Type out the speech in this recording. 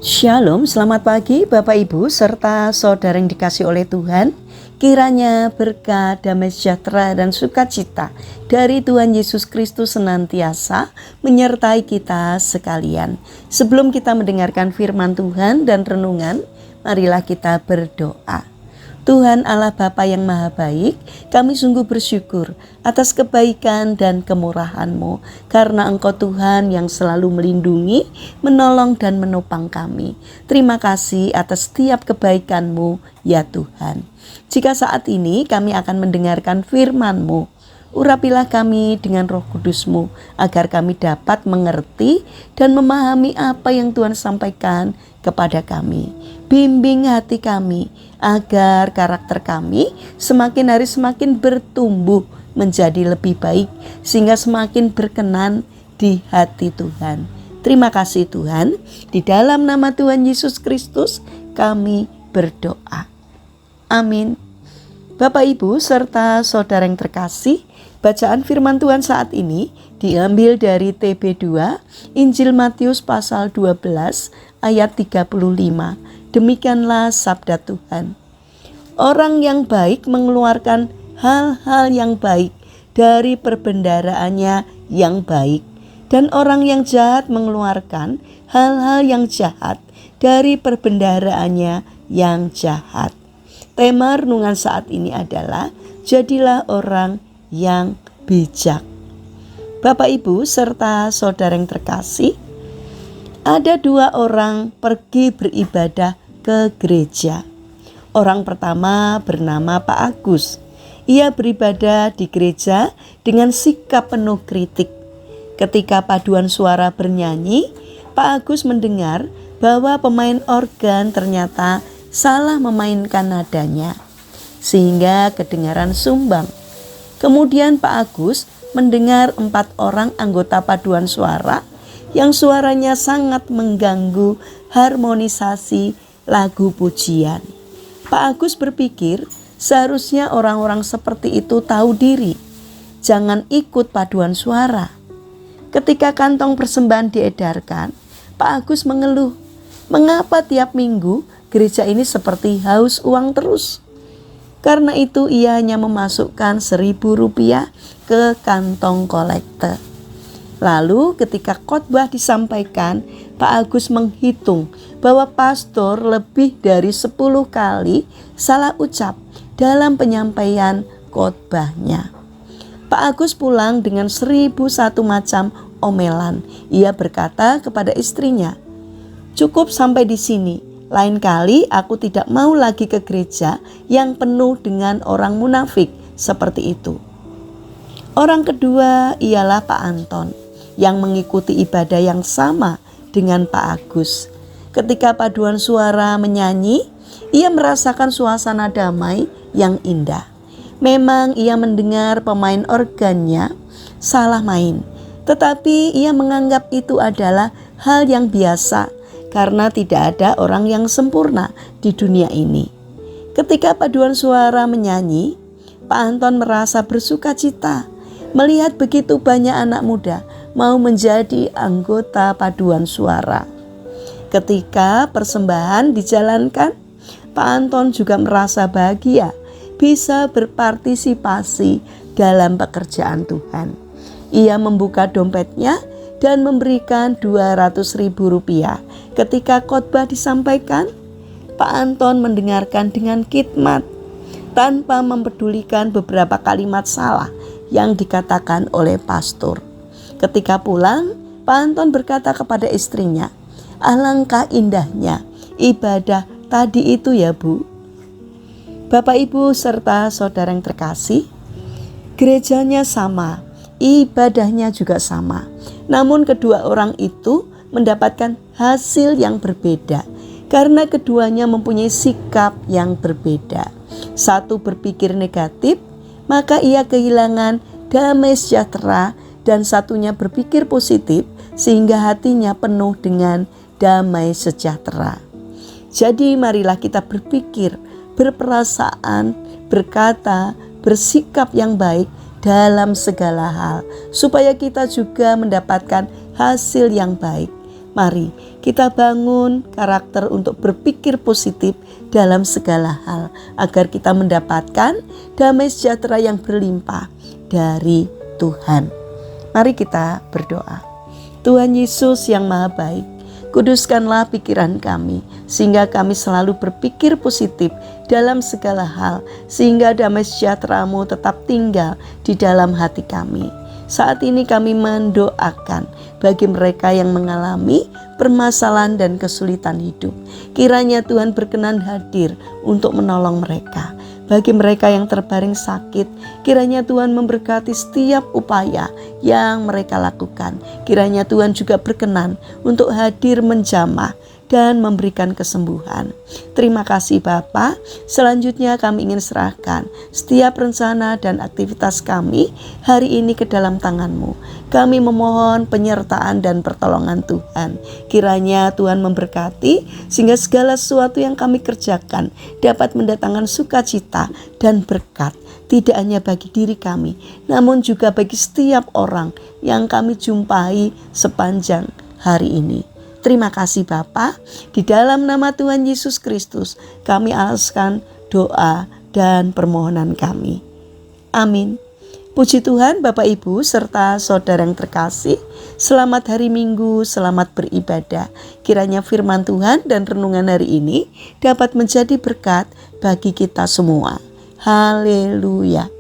Shalom, selamat pagi Bapak Ibu serta saudara yang dikasih oleh Tuhan. Kiranya berkat, damai sejahtera dan sukacita dari Tuhan Yesus Kristus senantiasa menyertai kita sekalian. Sebelum kita mendengarkan firman Tuhan dan renungan, marilah kita berdoa. Tuhan Allah Bapa yang Maha Baik, kami sungguh bersyukur atas kebaikan dan kemurahan-Mu, karena Engkau Tuhan yang selalu melindungi, menolong dan menopang kami. Terima kasih atas setiap kebaikan-Mu, ya Tuhan. Jika saat ini kami akan mendengarkan firman-Mu, urapilah kami dengan Roh Kudus-Mu, agar kami dapat mengerti dan memahami apa yang Tuhan sampaikan kepada kami. Bimbing hati kami, agar karakter kami semakin hari semakin bertumbuh menjadi lebih baik, sehingga semakin berkenan di hati Tuhan. Terima kasih Tuhan, di dalam nama Tuhan Yesus Kristus kami berdoa. Amin. Bapak Ibu serta saudara yang terkasih, bacaan firman Tuhan saat ini diambil dari TB2 Injil Matius pasal 12 ayat 35. Demikianlah sabda Tuhan. Orang yang baik mengeluarkan hal-hal yang baik dari perbendaharaannya yang baik, dan orang yang jahat mengeluarkan hal-hal yang jahat dari perbendaharaannya yang jahat. Tema renungan saat ini adalah jadilah orang yang bijak. Bapak Ibu serta saudara yang terkasih, ada dua orang pergi beribadah ke gereja. Orang pertama bernama Pak Agus. Ia beribadah di gereja dengan sikap penuh kritik. Ketika paduan suara bernyanyi, Pak Agus mendengar bahwa pemain organ ternyata salah memainkan nadanya, sehingga kedengaran sumbang. Kemudian Pak Agus mendengar 4 orang anggota paduan suara yang suaranya sangat mengganggu harmonisasi lagu pujian. Pak Agus berpikir seharusnya orang-orang seperti itu tahu diri, jangan ikut paduan suara. Ketika kantong persembahan diedarkan, Pak Agus mengeluh, mengapa tiap minggu gereja ini seperti haus uang terus? Karena itu ia hanya memasukkan Rp1.000 ke kantong kolekte. Lalu ketika khotbah disampaikan, Pak Agus menghitung bahwa pastor lebih dari 10 kali salah ucap dalam penyampaian khotbahnya. Pak Agus pulang dengan 1001 macam omelan. Ia berkata kepada istrinya, "Cukup sampai di sini. Lain kali aku tidak mau lagi ke gereja yang penuh dengan orang munafik seperti itu." Orang kedua ialah Pak Anton, yang mengikuti ibadah yang sama dengan Pak Agus. Ketika paduan suara menyanyi, ia merasakan suasana damai yang indah. Memang ia mendengar pemain organnya salah main, tetapi ia menganggap itu adalah hal yang biasa karena tidak ada orang yang sempurna di dunia ini. Ketika paduan suara menyanyi, Pak Anton merasa bersuka cita melihat begitu banyak anak muda mau menjadi anggota paduan suara. Ketika persembahan dijalankan, Pak Anton juga merasa bahagia bisa berpartisipasi dalam pekerjaan Tuhan. Ia membuka dompetnya dan memberikan Rp200.000. Ketika khotbah disampaikan, Pak Anton mendengarkan dengan khidmat tanpa mempedulikan beberapa kalimat salah yang dikatakan oleh pastor. Ketika pulang, Pak Anton berkata kepada istrinya, "Alangkah indahnya ibadah tadi itu ya Bu." Bapak Ibu serta saudara yang terkasih, gerejanya sama, ibadahnya juga sama. Namun kedua orang itu mendapatkan hasil yang berbeda karena keduanya mempunyai sikap yang berbeda. Satu berpikir negatif, maka ia kehilangan damai sejahtera, dan satunya berpikir positif sehingga hatinya penuh dengan damai sejahtera. Jadi marilah kita berpikir, berperasaan, berkata, bersikap yang baik dalam segala hal, supaya kita juga mendapatkan hasil yang baik. Mari kita bangun karakter untuk berpikir positif dalam segala hal, agar kita mendapatkan damai sejahtera yang berlimpah dari Tuhan. Mari kita berdoa. Tuhan Yesus yang Maha Baik, kuduskanlah pikiran kami, sehingga kami selalu berpikir positif dalam segala hal, sehingga damai sejahtera-Mu tetap tinggal di dalam hati kami. Saat ini kami mendoakan bagi mereka yang mengalami permasalahan dan kesulitan hidup. Kiranya Tuhan berkenan hadir untuk menolong mereka. Bagi mereka yang terbaring sakit, kiranya Tuhan memberkati setiap upaya yang mereka lakukan. Kiranya Tuhan juga berkenan untuk hadir menjamah dan memberikan kesembuhan. Terima kasih Bapa. Selanjutnya kami ingin serahkan setiap rencana dan aktivitas kami hari ini ke dalam tangan-Mu. Kami memohon penyertaan dan pertolongan Tuhan. Kiranya Tuhan memberkati sehingga segala sesuatu yang kami kerjakan dapat mendatangkan sukacita dan berkat. Tidak hanya bagi diri kami, namun juga bagi setiap orang yang kami jumpai sepanjang hari ini. Terima kasih Bapa. Di dalam nama Tuhan Yesus Kristus kami alaskan doa dan permohonan kami. Amin. Puji Tuhan Bapak Ibu serta saudara yang terkasih. Selamat hari Minggu, selamat beribadah. Kiranya firman Tuhan dan renungan hari ini dapat menjadi berkat bagi kita semua. Haleluya.